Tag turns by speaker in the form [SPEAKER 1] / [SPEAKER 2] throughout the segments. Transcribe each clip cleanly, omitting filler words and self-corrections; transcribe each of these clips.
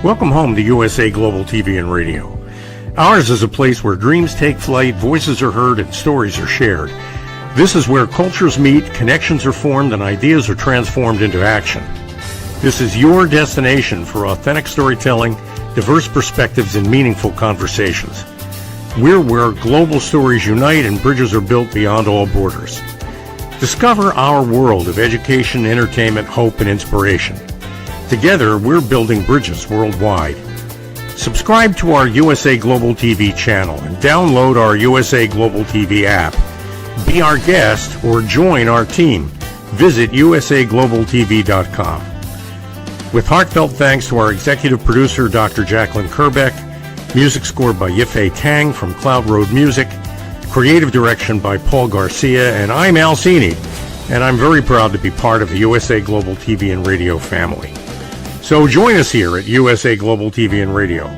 [SPEAKER 1] Welcome home to USA Global TV and Radio. Ours is a place where dreams take flight, voices are heard, and stories are shared. This is where cultures meet, connections are formed, and ideas are transformed into action. This is your destination for authentic storytelling, diverse perspectives, and meaningful conversations. We're where global stories unite and bridges are built beyond all borders. Discover our world of education, entertainment, hope, and inspiration. Together, we're building bridges worldwide. Subscribe to our USA Global TV channel and download our USA Global TV app. Be our guest or join our team. Visit usaglobaltv.com. With heartfelt thanks to our executive producer, Dr. Jacqueline Kerbeck, music scored by Yifei Tang from Cloud Road Music, creative direction by Paul Garcia, and I'm Al Cini, and I'm very proud to be part of the USA Global TV and Radio family. So join us here at USA Global TV and Radio.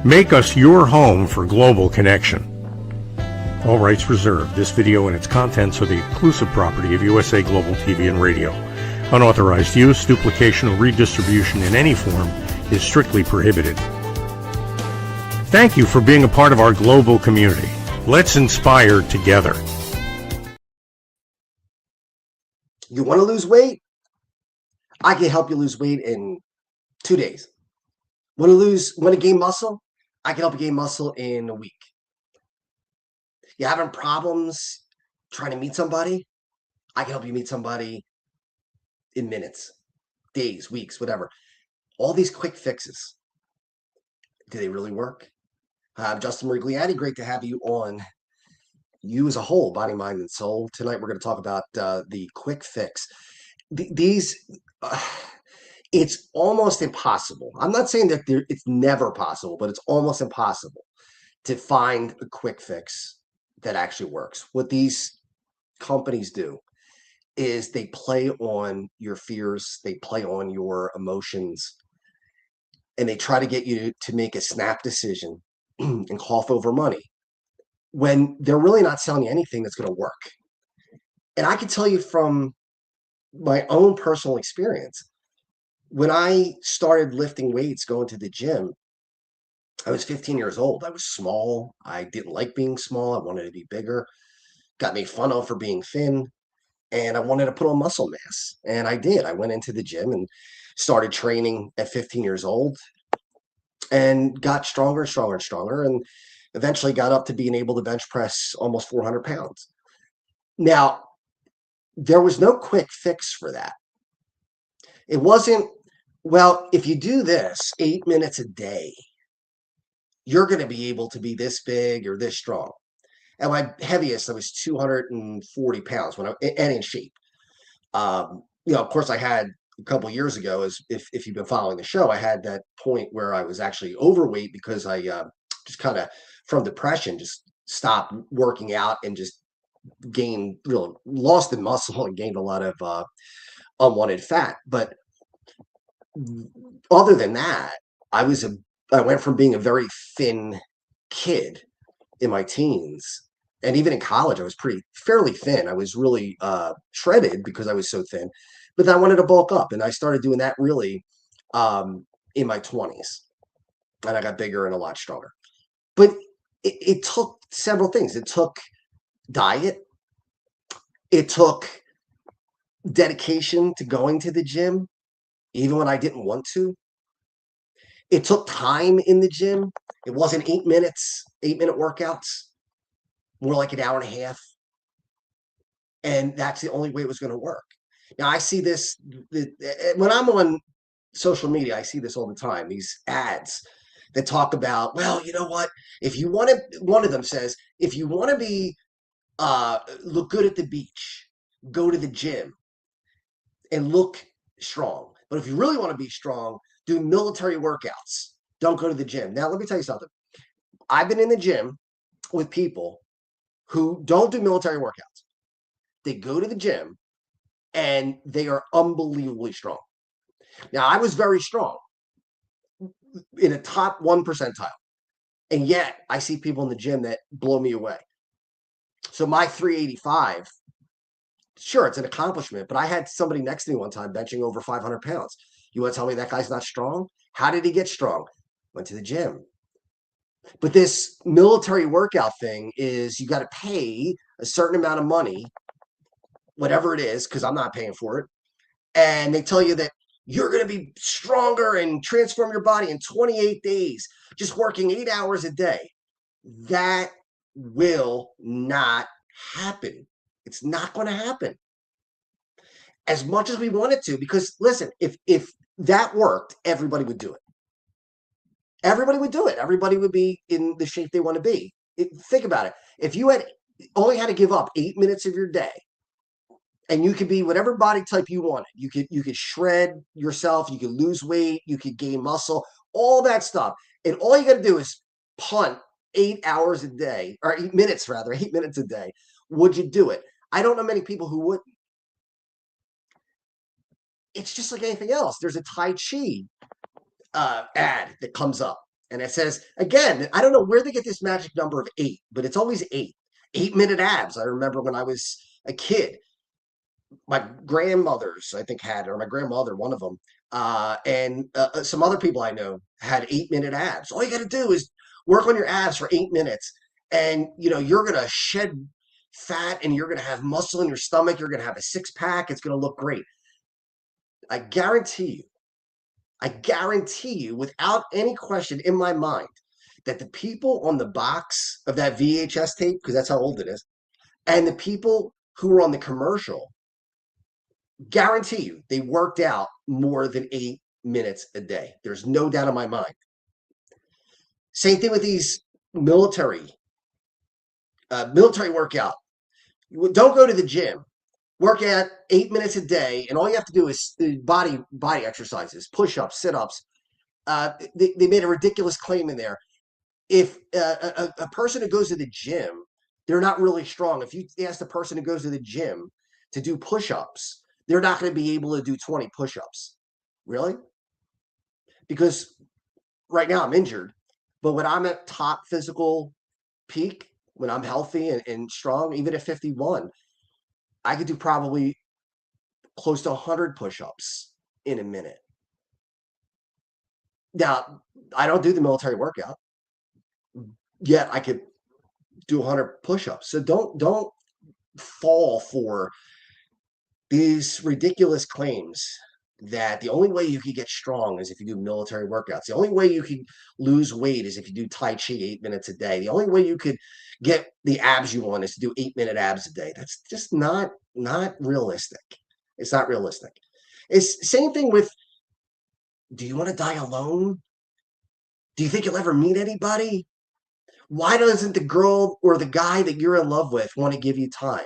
[SPEAKER 1] Make us your home for global connection. All rights reserved. This video and its contents are the exclusive property of USA Global TV and Radio. Unauthorized use, duplication, or redistribution in any form is strictly prohibited. Thank you for being a part of our global community. Let's inspire together.
[SPEAKER 2] You want to lose weight? I can help you lose weight in 2 days. Want to gain muscle? I can help you gain muscle in a week. You having problems trying to meet somebody? I can help you meet somebody in minutes, days, weeks, whatever. All these quick fixes. Do they really work? I'm Justin MIRIGLIANI. Great to have you on You as a Whole, Body, Mind, and Soul. Tonight we're going to talk about the quick fix. It's almost impossible. I'm not saying that it's never possible, but it's almost impossible to find a quick fix that actually works. What these companies do is they play on your fears, they play on your emotions, and they try to get you to make a snap decision and cough over money when they're really not selling you anything that's going to work. And I can tell you from my own personal experience, when I started lifting weights, going to the gym, I was 15 years old. I was small. I didn't like being small. I wanted to be bigger. Got made fun of for being thin. And I wanted to put on muscle mass. And I did. I went into the gym and started training at 15 years old and got stronger and stronger and stronger. And eventually got up to being able to bench press almost 400 pounds. Now, there was no quick fix for that. It wasn't, well, if you do this 8 minutes a day, you're going to be able to be this big or this strong. At my heaviest, I was 240 pounds and in shape. Of course, I had a couple of years ago, as if you've been following the show, I had that point where I was actually overweight because I just kind of, from depression, just stopped working out and just lost in muscle and gained a lot of unwanted fat. But other than that, I went from being a very thin kid in my teens, and even in college, I was fairly thin. I was really shredded because I was so thin, but then I wanted to bulk up, and I started doing that really in my 20s, and I got bigger and a lot stronger. But it took several things. It took diet. It took dedication to going to the gym, even when I didn't want to. It took time in the gym. It wasn't 8 minutes, 8-minute workouts, more like an hour and a half. And that's the only way it was going to work. Now, I see this, when I'm on social media, I see this all the time, these ads that talk about, well, you know what? If you want to, one of them says, if you want to be, look good at the beach, go to the gym and look strong. But if you really want to be strong, do military workouts. Don't go to the gym. Now, let me tell you something. I've been in the gym with people who don't do military workouts. They go to the gym and they are unbelievably strong. Now, I was very strong in a top 1 percentile. And yet I see people in the gym that blow me away. So my 385, sure, it's an accomplishment, but I had somebody next to me one time benching over 500 pounds. You want to tell me that guy's not strong? How did he get strong? Went to the gym. But this military workout thing is you got to pay a certain amount of money, whatever it is, because I'm not paying for it. And they tell you that you're going to be stronger and transform your body in 28 days, just working 8 hours a day. That will not happen. It's not going to happen as much as we want it to, because listen, if that worked, everybody would do it. Everybody would do it. Everybody would be in the shape they want to be. Think about it. If you had only had to give up 8 minutes of your day, and you could be whatever body type you wanted, you could shred yourself, you could lose weight, you could gain muscle, all that stuff, and all you got to do is punt 8 hours a day, or 8 minutes rather, 8 minutes a day. Would you do it? I don't know many people who wouldn't. It's just like anything else. There's a Tai Chi ad that comes up, and it says, again, I don't know where they get this magic number of 8, but it's always 8. 8-minute abs. I remember when I was a kid, my grandmothers, I think, had, or my grandmother, one of them, and some other people I know had 8-minute abs. All you got to do is work on your abs for 8 minutes, and you're gonna shed fat, and you're gonna have muscle in your stomach. You're gonna have a six-pack. It's gonna look great. I guarantee you, without any question in my mind, that the people on the box of that VHS tape, because that's how old it is, and the people who were on the commercial, guarantee you they worked out more than 8 minutes a day. There's no doubt in my mind. Same thing with these military workout. Don't go to the gym. Work out 8 minutes a day, and all you have to do is body exercises, push-ups, sit-ups. They made a ridiculous claim in there. If a person who goes to the gym, they're not really strong. If you ask the person who goes to the gym to do push-ups, they're not going to be able to do 20 push-ups. Really? Because right now I'm injured, but when I'm at top physical peak, when I'm healthy and strong, even at 51, I could do probably close to 100 push-ups in a minute. Now, I don't do the military workout, yet I could do 100 push-ups. So don't fall for these ridiculous claims that the only way you can get strong is if you do military workouts. The only way you can lose weight is if you do Tai Chi 8 minutes a day. The only way you could get the abs you want is to do 8-minute abs a day. That's just not realistic. It's not realistic. It's same thing with, do you want to die alone? Do you think you'll ever meet anybody? Why doesn't the girl or the guy that you're in love with want to give you time?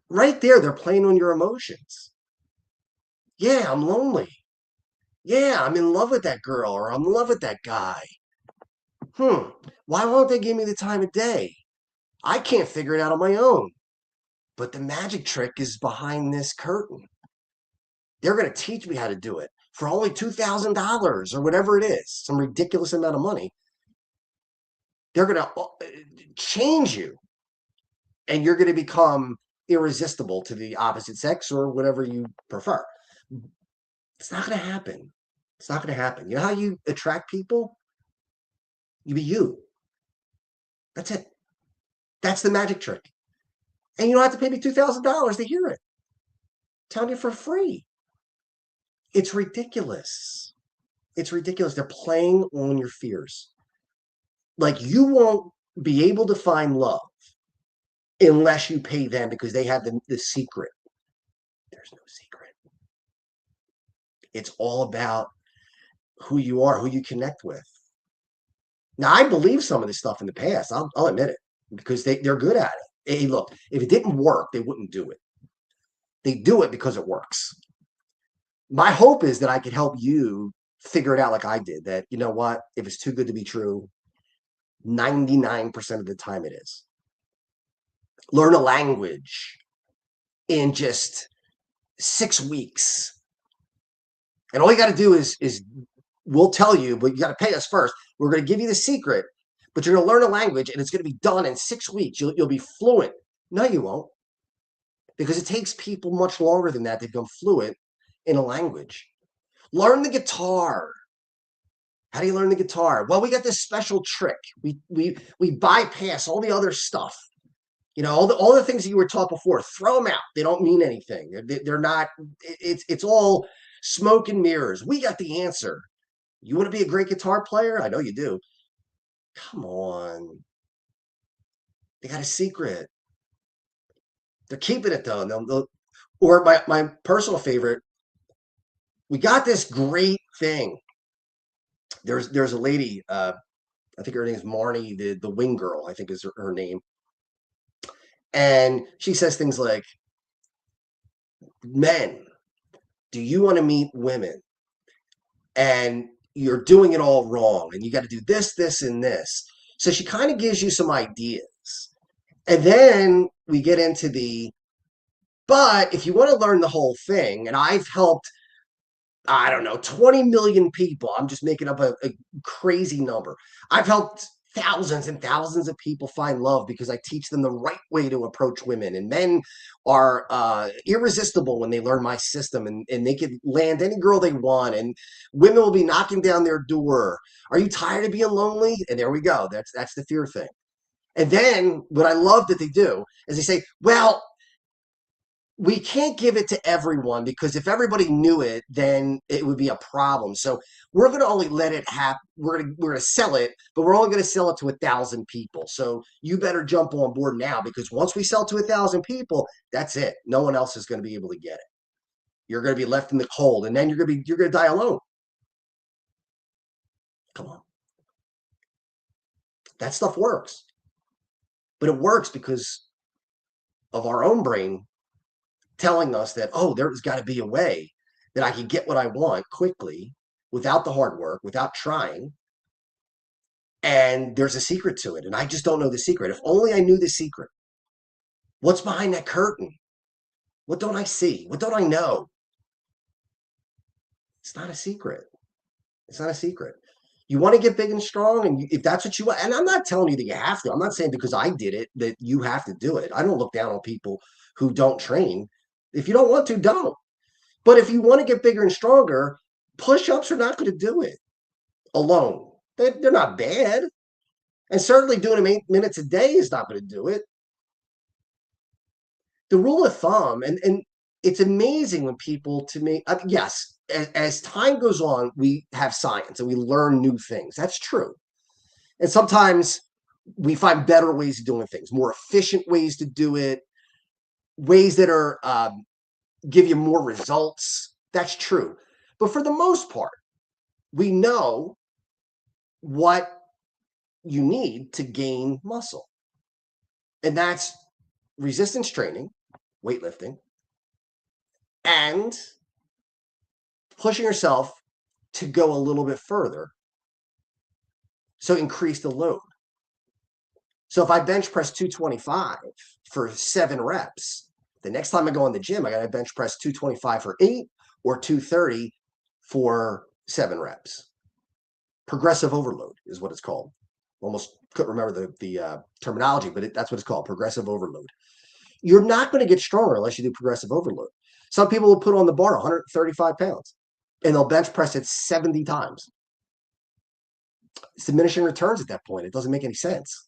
[SPEAKER 2] Right there, they're playing on your emotions. Yeah, I'm lonely. Yeah, I'm in love with that girl, or I'm in love with that guy. Why won't they give me the time of day? I can't figure it out on my own. But the magic trick is behind this curtain. They're going to teach me how to do it for only $2,000 or whatever it is, some ridiculous amount of money. They're going to change you, and you're going to become irresistible to the opposite sex or whatever you prefer. It's not going to happen. It's not going to happen. You know how you attract people? You be you. That's it. That's the magic trick. And you don't have to pay me $2,000 to hear it. I'm telling you for free. It's ridiculous. It's ridiculous. They're playing on your fears. Like, you won't be able to find love unless you pay them, because they have the secret. There's no secret. It's all about who you are, who you connect with. Now, I believe some of this stuff in the past. I'll admit it, because they're good at it. Hey, look, if it didn't work, they wouldn't do it. They do it because it works. My hope is that I could help you figure it out like I did, that, you know what, if it's too good to be true, 99% of the time it is. Learn a language in just 6 weeks. And all you got to do is we'll tell you, but you got to pay us first. We're going to give you the secret, but you're going to learn a language, and it's going to be done in 6 weeks. You'll be fluent. No, you won't. Because it takes people much longer than that to become fluent in a language. Learn the guitar. How do you learn the guitar? Well, we got this special trick. We bypass all the other stuff. You know, all the things that you were taught before, throw them out. They don't mean anything. They're not, it's all smoke and mirrors. We got the answer. You want to be a great guitar player? I know you do. Come on. They got a secret. They're keeping it though. Or my personal favorite, we got this great thing. There's a lady, I think her name is Marnie, the wing girl, I think is her name. And she says things like, men, do you want to meet women? And you're doing it all wrong. And you got to do this, this, and this. So she kind of gives you some ideas. And then we get into but if you want to learn the whole thing, and I've helped, I don't know, 20 million people. I'm just making up a crazy number. I've helped thousands and thousands of people find love because I teach them the right way to approach women. And men are irresistible when they learn my system, and they can land any girl they want, and women will be knocking down their door. Are you tired of being lonely? And there we go. That's the fear thing. And then what I love that they do is they say, well, we can't give it to everyone because if everybody knew it, then it would be a problem. So we're going to only let it happen. We're going to sell it, but we're only going to sell it to 1,000 people. So you better jump on board now, because once we sell to 1,000 people, that's it. No one else is going to be able to get it. You're going to be left in the cold, and then you're going to die alone. Come on. That stuff works. But it works because of our own brain telling us that, oh, there's got to be a way that I can get what I want quickly without the hard work, without trying. And there's a secret to it. And I just don't know the secret. If only I knew the secret. What's behind that curtain? What don't I see? What don't I know? It's not a secret. It's not a secret. You want to get big and strong, and if that's what you want, and I'm not telling you that you have to. I'm not saying because I did it that you have to do it. I don't look down on people who don't train. If you don't want to, don't. But if you want to get bigger and stronger, push-ups are not going to do it alone. They're not bad. And certainly doing them 8 minutes a day is not going to do it. The rule of thumb, and it's amazing when people, to me, yes, as time goes on, we have science and we learn new things. That's true. And sometimes we find better ways of doing things, more efficient ways to do it, ways that are give you more results. That's true. But for the most part, we know what you need to gain muscle. And that's resistance training, weightlifting, and pushing yourself to go a little bit further. So increase the load. So if I bench press 225 for 7 reps, the next time I go in the gym, I got to bench press 225 for 8 or 230 for 7 reps. Progressive overload is what it's called. Almost couldn't remember the terminology, but that's what it's called, progressive overload. You're not going to get stronger unless you do progressive overload. Some people will put on the bar 135 pounds, and they'll bench press it 70 times. It's diminishing returns at that point. It doesn't make any sense.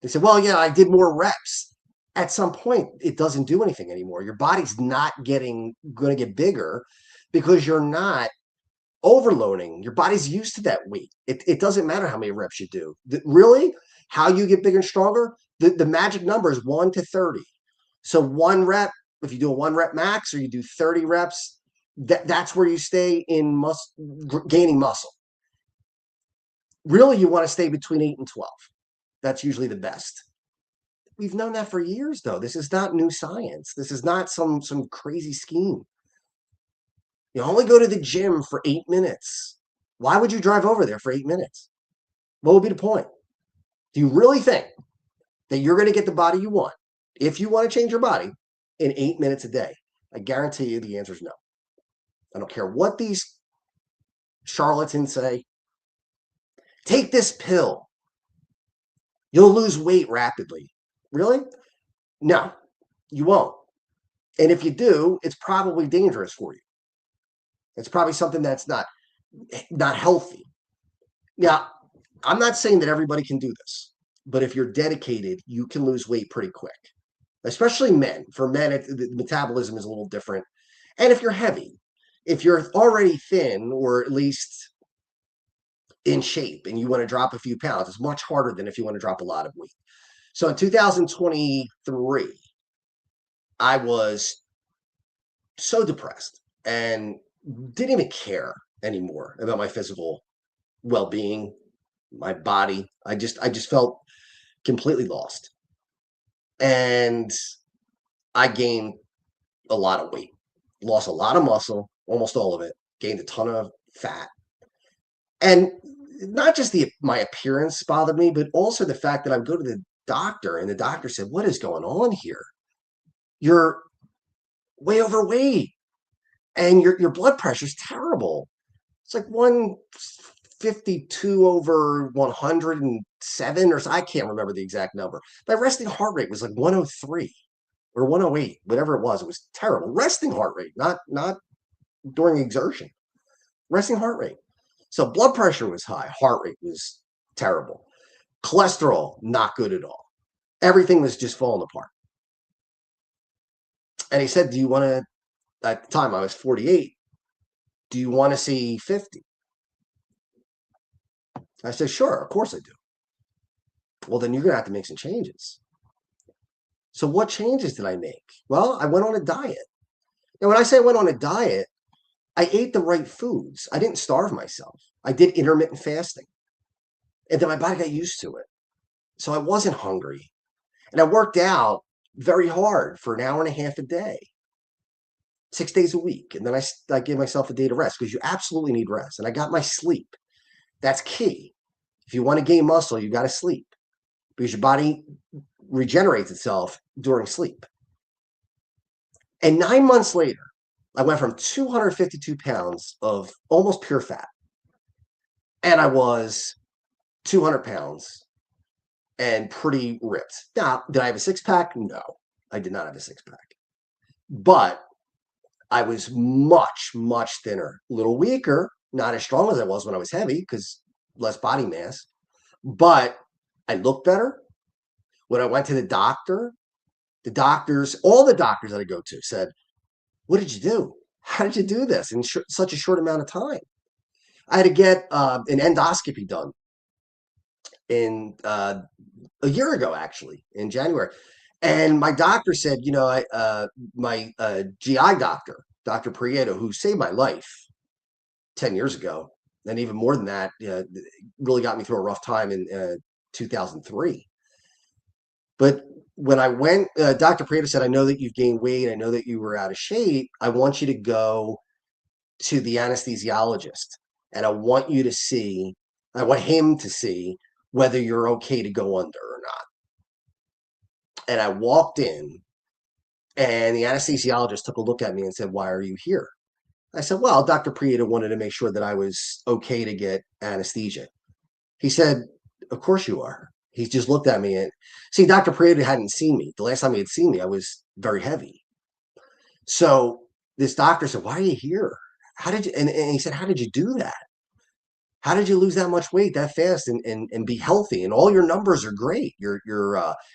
[SPEAKER 2] They say, well, yeah, I did more reps. At some point, it doesn't do anything anymore. Your body's not going to get bigger because you're not overloading. Your body's used to that weight. It doesn't matter how many reps you do. Really, how you get bigger and stronger, the magic number is 1 to 30. So 1 rep, if you do a 1 rep max or you do 30 reps, that's where you stay in gaining muscle. Really, you want to stay between 8 and 12. That's usually the best. We've known that for years, though. This is not new science. This is not some crazy scheme. You only go to the gym for 8 minutes. Why would you drive over there for 8 minutes? What would be the point? Do you really think that you're going to get the body you want, if you want to change your body, in 8 minutes a day? I guarantee you the answer is no. I don't care what these charlatans say. Take this pill. You'll lose weight rapidly. Really? No, you won't. And if you do, it's probably dangerous for you. It's probably something that's not healthy. Now, I'm not saying that everybody can do this, but if you're dedicated, you can lose weight pretty quick, especially men. For men, the metabolism is a little different. And if you're heavy, if you're already thin or at least in shape and you want to drop a few pounds, it's much harder than if you want to drop a lot of weight. So in 2023, I was so depressed and didn't even care anymore about my physical well-being, my body. I just felt completely lost. And I gained a lot of weight, lost a lot of muscle, almost all of it, gained a ton of fat. And not just my appearance bothered me, but also the fact that I would go to the doctor and the doctor said, "What is going on here? You're way overweight and your blood pressure is terrible." It's like 152 over 107 or so. I can't remember the exact number. My resting heart rate was like 103 or 108, whatever it was. It was terrible. Resting heart rate, not during exertion. Resting heart rate. So blood pressure was high. Heart rate was terrible. Cholesterol, not good at all. Everything was just falling apart. And he said, "Do you want to," at the time I was 48, "do you want to see 50?" I said, "Sure, of course I do." "Well, then you're going to have to make some changes." So what changes did I make? Well, I went on a diet. And when I say I went on a diet, I ate the right foods. I didn't starve myself. I did intermittent fasting. And then my body got used to it. So I wasn't hungry. And I worked out very hard for an hour and a half a day, 6 days a week. And then I gave myself a day to rest because you absolutely need rest. And I got my sleep. That's key. If you want to gain muscle, you got to sleep because your body regenerates itself during sleep. And 9 months later, I went from 252 pounds of almost pure fat, and I was 200 pounds and pretty ripped. Now, did I have a six pack? No, I did not have a six pack, but I was much, much thinner, a little weaker, not as strong as I was when I was heavy because less body mass, but I looked better. When I went to the doctor, all the doctors that I go to said, "What did you do? How did you do this in such a short amount of time?" I had to get an endoscopy done in a year ago, actually, in January. And my doctor said, my GI doctor, Dr. Prieto, who saved my life 10 years ago, and even more than that, really got me through a rough time in 2003. But when I went, Dr. Prieto said, "I know that you've gained weight. I know that you were out of shape. I want you to go to the anesthesiologist, and I want him to see whether you're okay to go under or not." And I walked in, and the anesthesiologist took a look at me and said, "Why are you here?" I said, "Well, Dr. Prieto wanted to make sure that I was okay to get anesthesia." He said, "Of course you are." He just looked at me and see, Dr. Prieto hadn't seen me. The last time he had seen me, I was very heavy. So this doctor said, "Why are you here? How did you," and he said, "How did you do that? How did you lose that much weight that fast and be healthy? And all your numbers are great. Your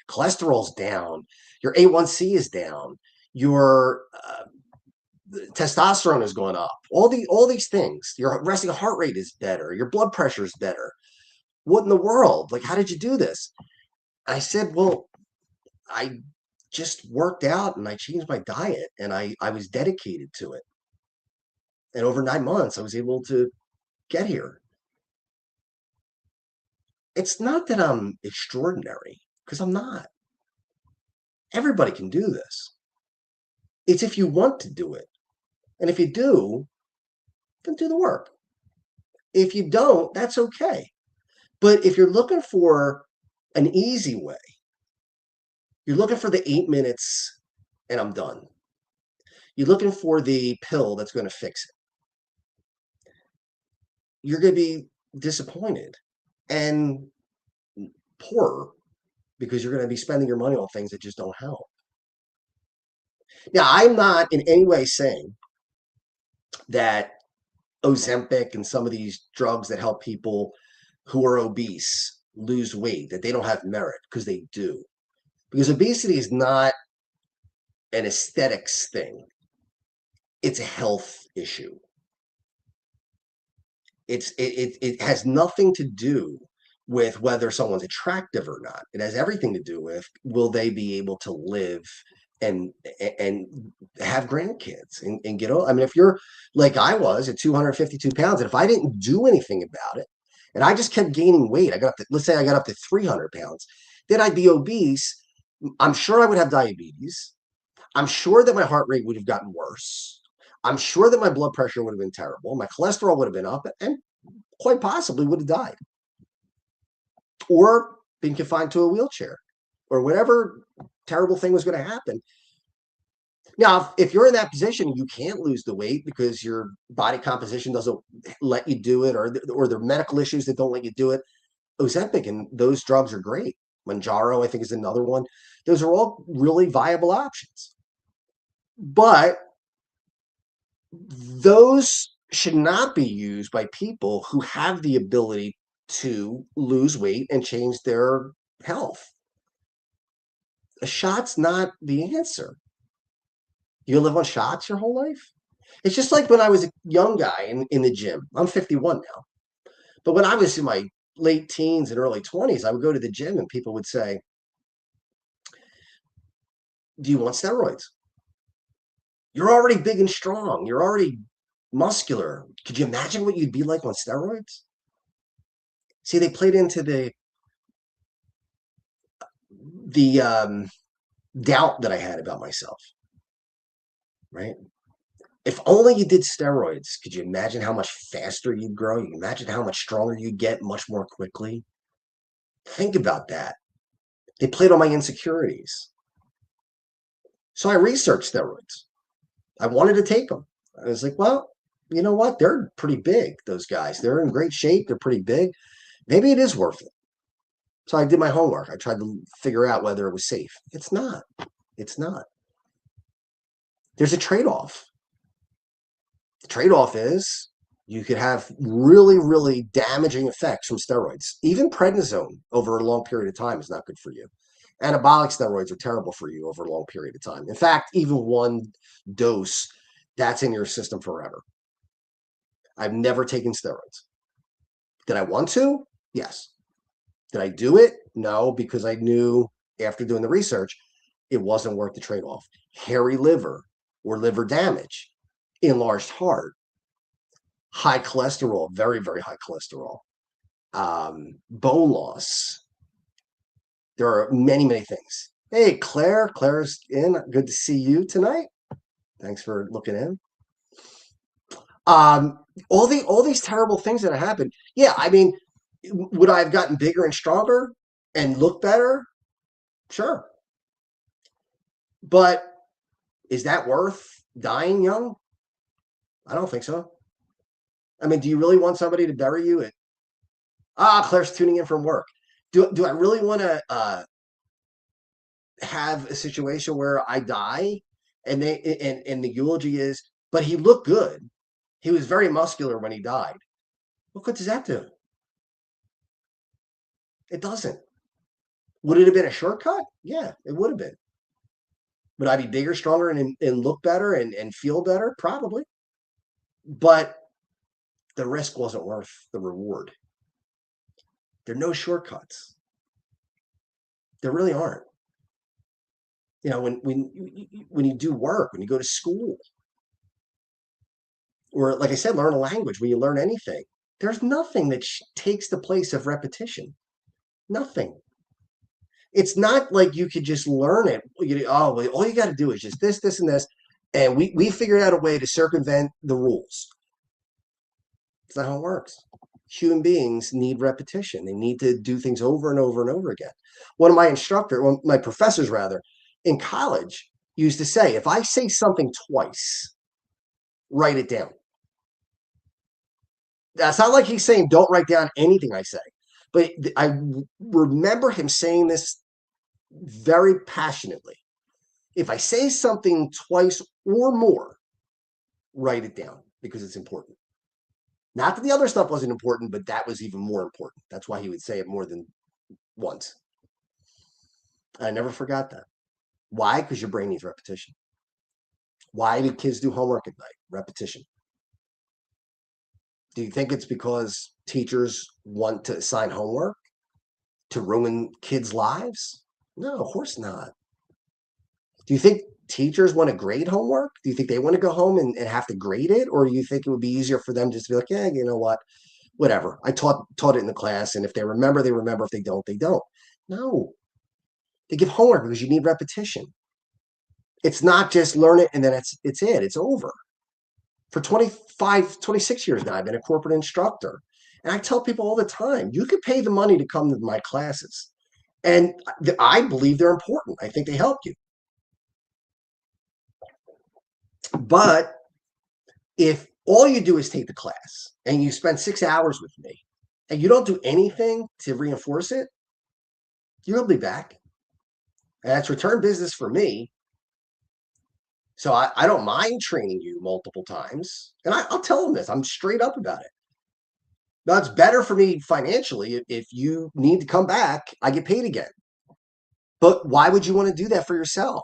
[SPEAKER 2] cholesterol's down. Your A1C is down. Your testosterone has gone up. All these things. Your resting heart rate is better. Your blood pressure is better. What in the world? Like, how did you do this?" I said, "Well, I just worked out and I changed my diet and I was dedicated to it. And over 9 months, I was able to get here." It's not that I'm extraordinary, because I'm not. Everybody can do this. It's if you want to do it. And if you do, then do the work. If you don't, that's okay. But if you're looking for an easy way, you're looking for the 8 minutes and I'm done. You're looking for the pill that's going to fix it. You're going to be disappointed and poorer because you're going to be spending your money on things that just don't help. Now, I'm not in any way saying that Ozempic and some of these drugs that help people who are obese lose weight, that they don't have merit, because they do. Because obesity is not an aesthetics thing. It's a health issue. It has nothing to do with whether someone's attractive or not. It has everything to do with, will they be able to live and have grandkids and get old. I mean, if you're like I was at 252 pounds, and if I didn't do anything about it, and I just kept gaining weight, I got up to, let's say I got up to 300 pounds, then I'd be obese. I'm sure I would have diabetes. I'm sure that my heart rate would have gotten worse. I'm sure that my blood pressure would have been terrible. My cholesterol would have been up, and quite possibly would have died or been confined to a wheelchair or whatever terrible thing was going to happen. Now, if you're in that position, you can't lose the weight because your body composition doesn't let you do it, or the medical issues that don't let you do it. Ozempic and those drugs are great. Manjaro, I think, is another one. Those are all really viable options. But those should not be used by people who have the ability to lose weight and change their health. A shot's not the answer. You live on shots your whole life? It's just like when I was a young guy in the gym. I'm 51 now. But when I was in my late teens and early 20s, I would go to the gym and people would say, do you want steroids? You're already big and strong. You're already muscular. Could you imagine what you'd be like on steroids? See, they played into the doubt that I had about myself, right? If only you did steroids, could you imagine how much faster you'd grow? You imagine how much stronger you'd get much more quickly? Think about that. They played on my insecurities. So I researched steroids. I wanted to take them. I was like, well, you know what? They're pretty big, those guys. They're in great shape. They're pretty big. Maybe it is worth it. So I did my homework. I tried to figure out whether it was safe. It's not. It's not. There's a trade-off. The trade-off is you could have really, really damaging effects from steroids. Even prednisone over a long period of time is not good for you. Anabolic steroids are terrible for you over a long period of time. In fact, even one dose, that's in your system forever. I've never taken steroids. Did I want to? Yes. Did I do it? No, because I knew after doing the research, it wasn't worth the trade-off. Hairy liver or liver damage, enlarged heart, high cholesterol, very, very high cholesterol, bone loss. There are many, many things. Hey, Claire. Claire's in. Good to see you tonight. Thanks for looking in. All these terrible things that have happened. Yeah, I mean, would I have gotten bigger and stronger and look better? Sure. But is that worth dying young? I don't think so. I mean, do you really want somebody to bury you at, Claire's tuning in from work. Do I really want to have a situation where I die and the eulogy is, but he looked good. He was very muscular when he died. What good does that do? It doesn't. Would it have been a shortcut? Yeah, it would have been. Would I be bigger, stronger, and look better and feel better? Probably. But the risk wasn't worth the reward. There are no shortcuts. There really aren't. You know, when you do work, when you go to school, or like I said, learn a language, when you learn anything, there's nothing that takes the place of repetition. Nothing. It's not like you could just learn it. All you got to do is just this, this, and this, and we figured out a way to circumvent the rules. It's not how it works. Human beings need repetition. They need to do things over and over and over again. One of my professors rather, in college used to say, if I say something twice, write it down. That's not like he's saying don't write down anything I say. But I remember him saying this very passionately. If I say something twice or more, write it down because it's important. Not that the other stuff wasn't important, but that was even more important. That's why he would say it more than once. I never forgot that. Why? Because your brain needs repetition. Why do kids do homework at night? Repetition. Do you think it's because teachers want to assign homework to ruin kids' lives? No, of course not. Do you think teachers want to grade homework? Do you think they want to go home and have to grade it? Or do you think it would be easier for them just to be like, yeah, you know what? Whatever. I taught it in the class, and if they remember, they remember. If they don't, they don't. No. They give homework because you need repetition. It's not just learn it and then it's it. It's over. For 25, 26 years now, I've been a corporate instructor. And I tell people all the time, you could pay the money to come to my classes. And I believe they're important. I think they help you. But if all you do is take the class and you spend 6 hours with me and you don't do anything to reinforce it, you'll be back. And that's return business for me. So I don't mind training you multiple times. And I'll tell them this. I'm straight up about it. Now, it's better for me financially. If you need to come back, I get paid again. But why would you want to do that for yourself?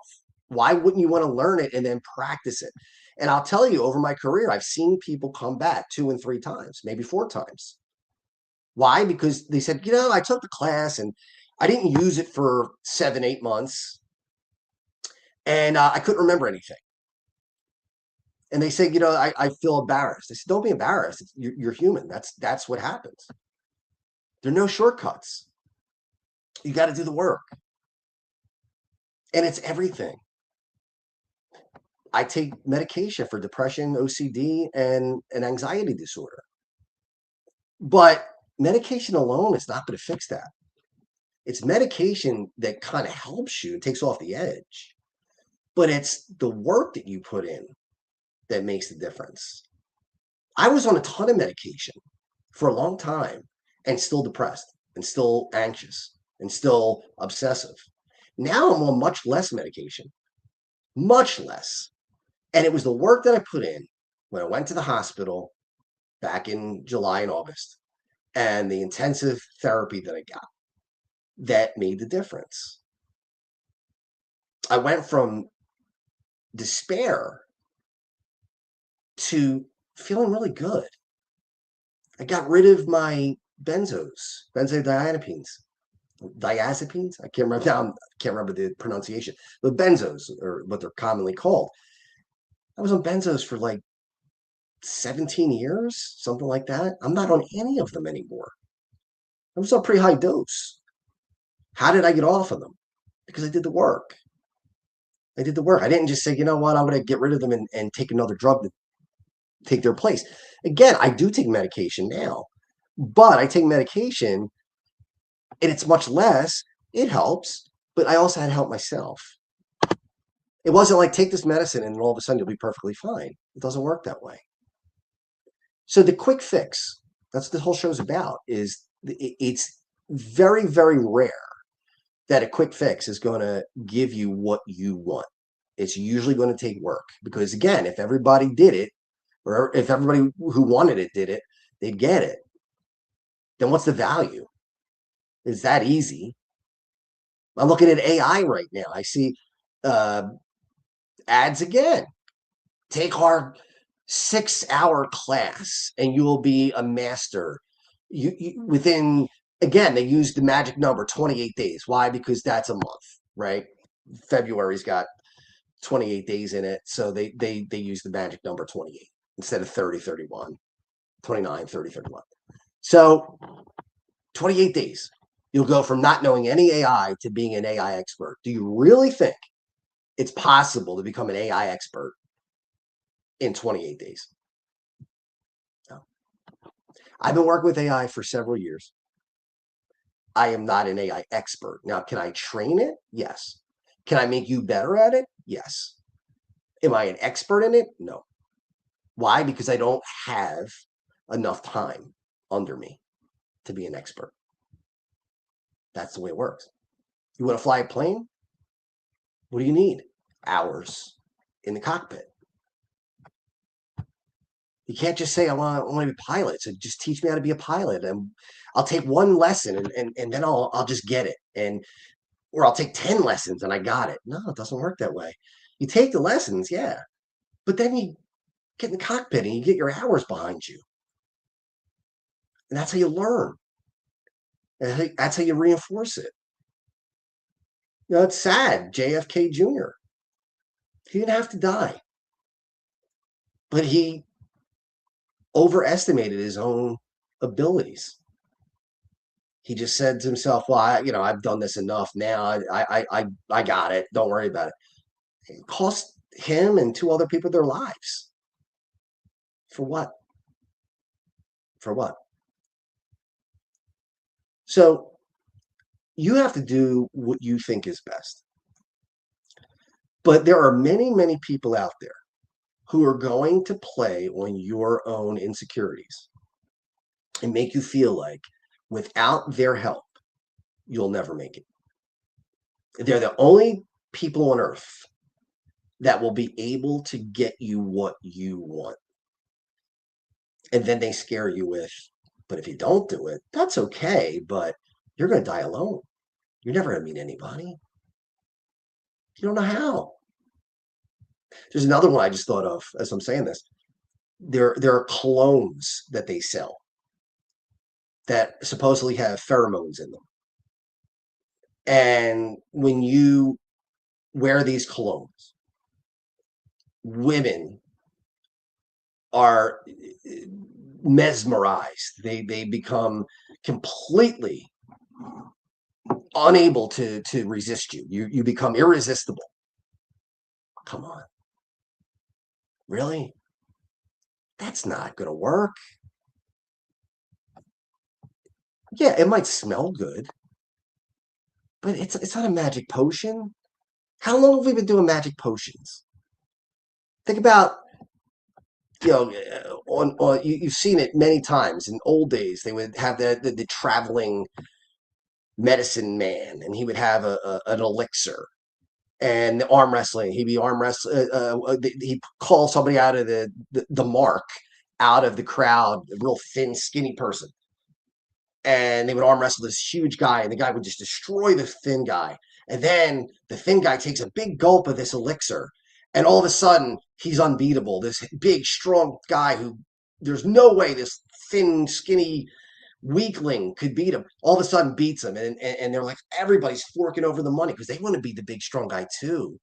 [SPEAKER 2] Why wouldn't you want to learn it and then practice it? And I'll tell you, over my career, I've seen people come back 2 and 3 times, maybe 4 times. Why? Because they said, I took the class and I didn't use it for 7, 8 months. And I couldn't remember anything. And they say, I feel embarrassed. I said, don't be embarrassed. You're human. That's what happens. There are no shortcuts. You got to do the work. And it's everything. I take medication for depression, OCD, and an anxiety disorder. But medication alone is not going to fix that. It's medication that kind of helps you and takes off the edge. But it's the work that you put in that makes the difference. I was on a ton of medication for a long time and still depressed and still anxious and still obsessive. Now I'm on much less medication, much less. And it was the work that I put in when I went to the hospital back in July and August and the intensive therapy that I got that made the difference. I went from despair to feeling really good. I got rid of my benzodiazepines. Diazepines? I can't remember now. I can't remember the pronunciation. The benzos are what they're commonly called. I was on benzos for like 17 years, something like that. I'm not on any of them anymore. I was on pretty high dose. How did I get off of them? Because I did the work. I did the work. I didn't just say, you know what, I'm going to get rid of them and take another drug to take their place. Again, I do take medication now, but I take medication and it's much less. It helps, but I also had to help myself. It wasn't like take this medicine and all of a sudden you'll be perfectly fine. It doesn't work that way. So the quick fix, that's what the whole show's about, is it's very, very rare that a quick fix is going to give you what you want. It's usually going to take work because, again, if everybody did it, or if everybody who wanted it did it, they'd get it. Then what's the value? It's that easy. I'm looking at AI right now. I see ads again. Take our 6-hour class and you will be a master. You within, again, they use the magic number 28 days. Why? Because that's a month, right? February's got 28 days in it. So they use the magic number 28 instead of 30, 31, 29, 30, 31. So 28 days. You'll go from not knowing any AI to being an AI expert. Do you really think it's possible to become an AI expert in 28 days? No. I've been working with AI for several years. I am not an AI expert. Now, can I train it? Yes. Can I make you better at it? Yes. Am I an expert in it? No. Why? Because I don't have enough time under me to be an expert. That's the way it works. You want to fly a plane? What do you need? Hours in the cockpit. You can't just say, I want to be a pilot. So just teach me how to be a pilot. And I'll take one lesson and then I'll just get it. Or I'll take 10 lessons and I got it. No, it doesn't work that way. You take the lessons, yeah. But then you get in the cockpit and you get your hours behind you. And that's how you learn. And that's how you reinforce it. It's sad. JFK Jr. He didn't have to die, but he overestimated his own abilities. He just said to himself, "Well, I've done this enough now. I got it. Don't worry about it." It cost him and 2 other people their lives. For what? For what? So you have to do what you think is best. But there are many, many people out there who are going to play on your own insecurities and make you feel like without their help, you'll never make it. They're the only people on earth that will be able to get you what you want. And then they scare you with, but if you don't do it, that's okay, but you're going to die alone. You're never going to meet anybody. You don't know how. There's another one I just thought of as I'm saying this. There are colognes that they sell that supposedly have pheromones in them. And when you wear these colognes, women are mesmerized. They become completely unable to resist you. You become irresistible. Come on. Really? That's not going to work. Yeah, it might smell good, but it's not a magic potion. How long have we been doing magic potions? Think about, you've seen it many times. In old days, they would have the traveling medicine man, and he would have an elixir. And the arm wrestling, he'd be arm wrestling. He'd call somebody out of the mark, out of the crowd, a real thin, skinny person, and they would arm wrestle this huge guy, and the guy would just destroy the thin guy. And then the thin guy takes a big gulp of this elixir, and all of a sudden he's unbeatable. This big, strong guy who there's no way this thin, skinny weakling could beat him. All of a sudden beats him, and they're like, everybody's forking over the money because they want to be the big, strong guy too.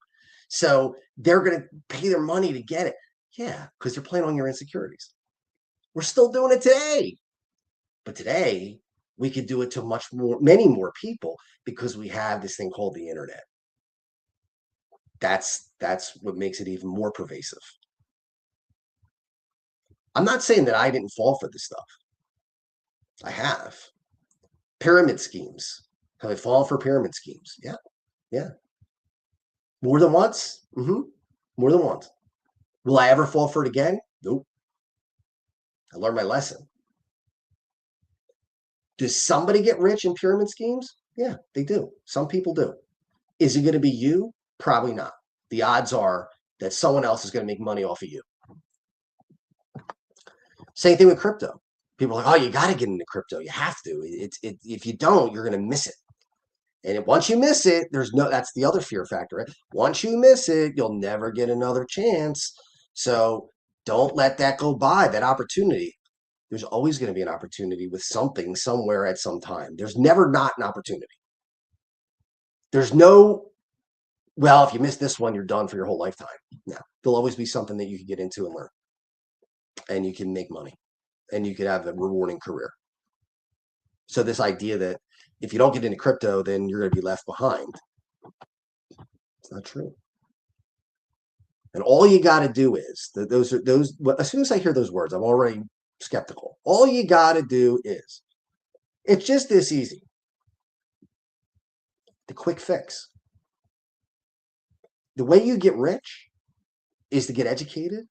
[SPEAKER 2] So they're going to pay their money to get it. Yeah, because they're playing on your insecurities. We're still doing it today. But today, we could do it to many more people because we have this thing called the internet. That's what makes it even more pervasive. I'm not saying that I didn't fall for this stuff. I have. Pyramid schemes. Have I fallen for pyramid schemes? Yeah. Yeah. More than once? More than once. Will I ever fall for it again? Nope. I learned my lesson. Does somebody get rich in pyramid schemes? Yeah, they do. Some people do. Is it going to be you? Probably not. The odds are that someone else is going to make money off of you. Same thing with crypto. People are like, oh, you got to get into crypto. You have to. If you don't, you're going to miss it. And once you miss it, that's the other fear factor. Right? Once you miss it, you'll never get another chance. So don't let that go by, that opportunity. There's always going to be an opportunity with something somewhere at some time. There's never not an opportunity. There's no, well, if you miss this one, you're done for your whole lifetime. No, there'll always be something that you can get into and learn. And you can make money. And you could have a rewarding career. So this idea that if you don't get into crypto, then you're going to be left behind. It's not true. And all you got to do is, as soon as I hear those words, I'm already skeptical. All you got to do is, it's just this easy. The quick fix. The way you get rich is to get educated,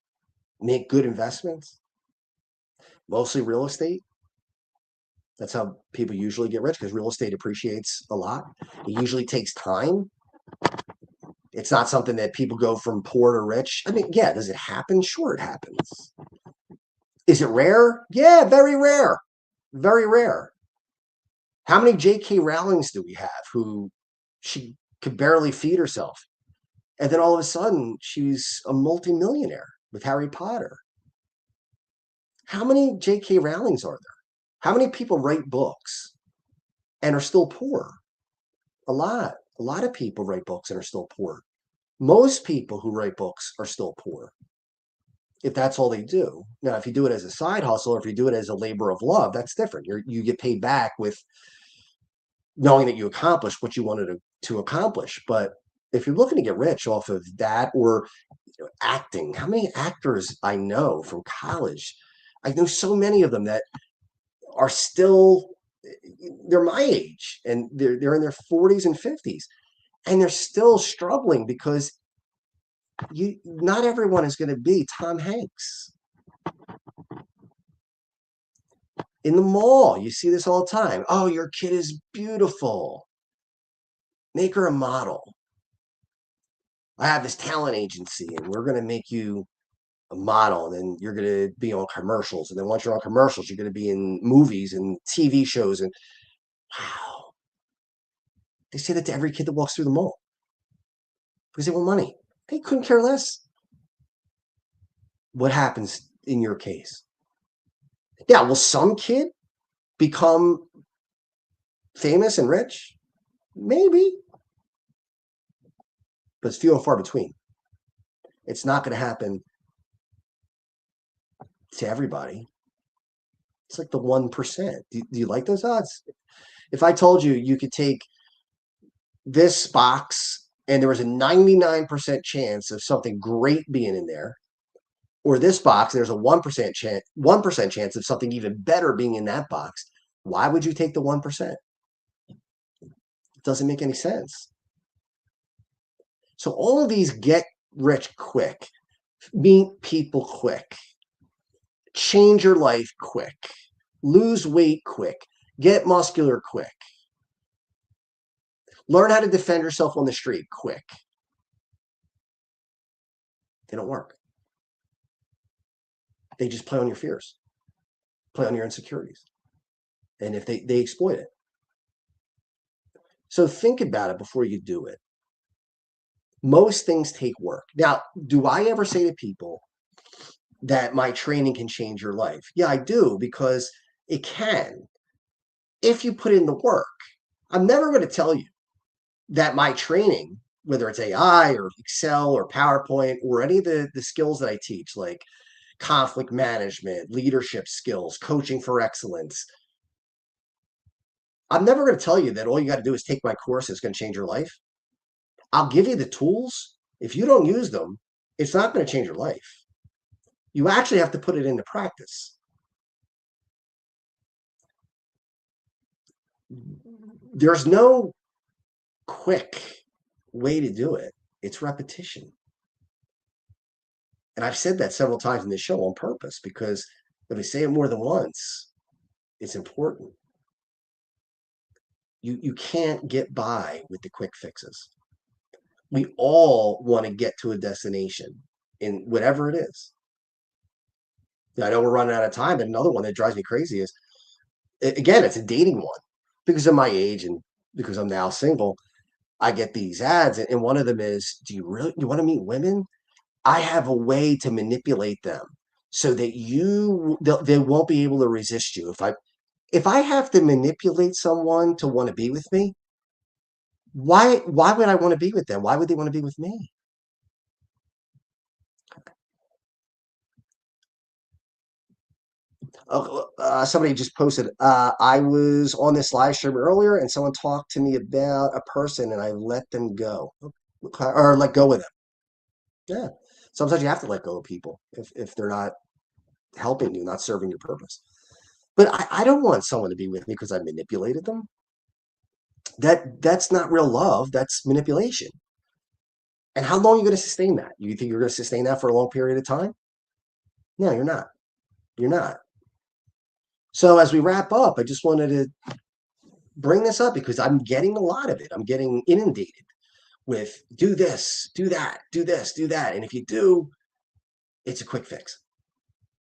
[SPEAKER 2] make good investments, mostly real estate. That's how people usually get rich because real estate appreciates a lot. It usually takes time. It's not something that people go from poor to rich. I mean, yeah, does it happen? Sure, it happens. Is it rare? Yeah, very rare. Very rare. How many J.K. Rowlings do we have who she could barely feed herself? And then all of a sudden, she's a multimillionaire with Harry Potter. How many J.K. Rowlings are there? How many people write books and are still poor? A lot. A lot of people write books and are still poor. Most people who write books are still poor if that's all they do. Now, if you do it as a side hustle or if you do it as a labor of love, that's different. You get paid back with knowing that you accomplished what you wanted to accomplish. But if you're looking to get rich off of that or acting, how many actors I know from college? I know so many of them that are still, they're my age and they're in their 40s and 50s and they're still struggling because not everyone is going to be Tom Hanks. In the mall, you see this all the time. Oh, your kid is beautiful. Make her a model. I have this talent agency and we're going to make you a model and then you're going to be on commercials. And then once you're on commercials, you're going to be in movies and TV shows. And wow, they say that to every kid that walks through the mall because they want money. They couldn't care less. What happens in your case? Yeah, will some kid become famous and rich? Maybe. But it's few and far between. It's not going to happen to everybody. It's like the 1%. Do you like those odds? If I told you you could take this box and there was a 99% chance of something great being in there, or this box, there's a 1% chance of something even better being in that box, why would you take the 1%? It doesn't make any sense. So all of these get rich quick, meet people quick, change your life quick, lose weight quick, get muscular quick, learn how to defend yourself on the street quick. They don't work. They just play on your fears, play on your insecurities. And if they exploit it. So think about it before you do it. Most things take work. Now, do I ever say to people that my training can change your life? Yeah, I do, because it can if you put in the work. I'm never going to tell you that my training, whether it's AI or Excel or PowerPoint or any of the skills that I teach, like conflict management, leadership skills, coaching for excellence, I'm never going to tell you that all you got to do is take my course. It's going to change your life. I'll give you the tools. If you don't use them, it's not going to change your life. You actually have to put it into practice. There's no quick way to do it. It's repetition. And I've said that several times in this show on purpose, because if I say it more than once, it's important. You can't get by with the quick fixes. We all want to get to a destination in whatever it is. I know we're running out of time, but another one that drives me crazy is, again, it's a dating one. Because of my age and because I'm now single, I get these ads, and one of them is, do you want to meet women? I have a way to manipulate them so that they won't be able to resist you. If I have to manipulate someone to want to be with me, why would I want to be with them? Why would they want to be with me? Somebody just posted, I was on this live stream earlier and someone talked to me about a person and I let them go, or let go with them. Yeah. Sometimes you have to let go of people if they're not helping you, not serving your purpose. But I don't want someone to be with me because I manipulated them. That's not real love. That's manipulation. And how long are you going to sustain that? You think you're going to sustain that for a long period of time? No, you're not. You're not. So as we wrap up, I just wanted to bring this up because I'm getting a lot of it. I'm getting inundated with do this, do that, do this, do that. And if you do, it's a quick fix.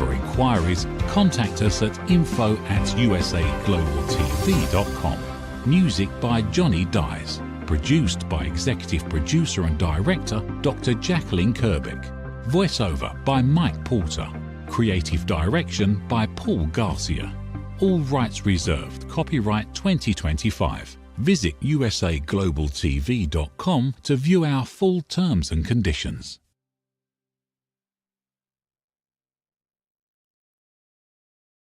[SPEAKER 3] For inquiries, contact us at info@usaglobaltv.com. Music by Johnny Dyes. Produced by Executive Producer and Director Dr. Jacqueline Kerbick. Voiceover by Mike Porter. Creative Direction by Paul Garcia. All rights reserved. Copyright 2025. Visit usaglobaltv.com to view our full terms and conditions.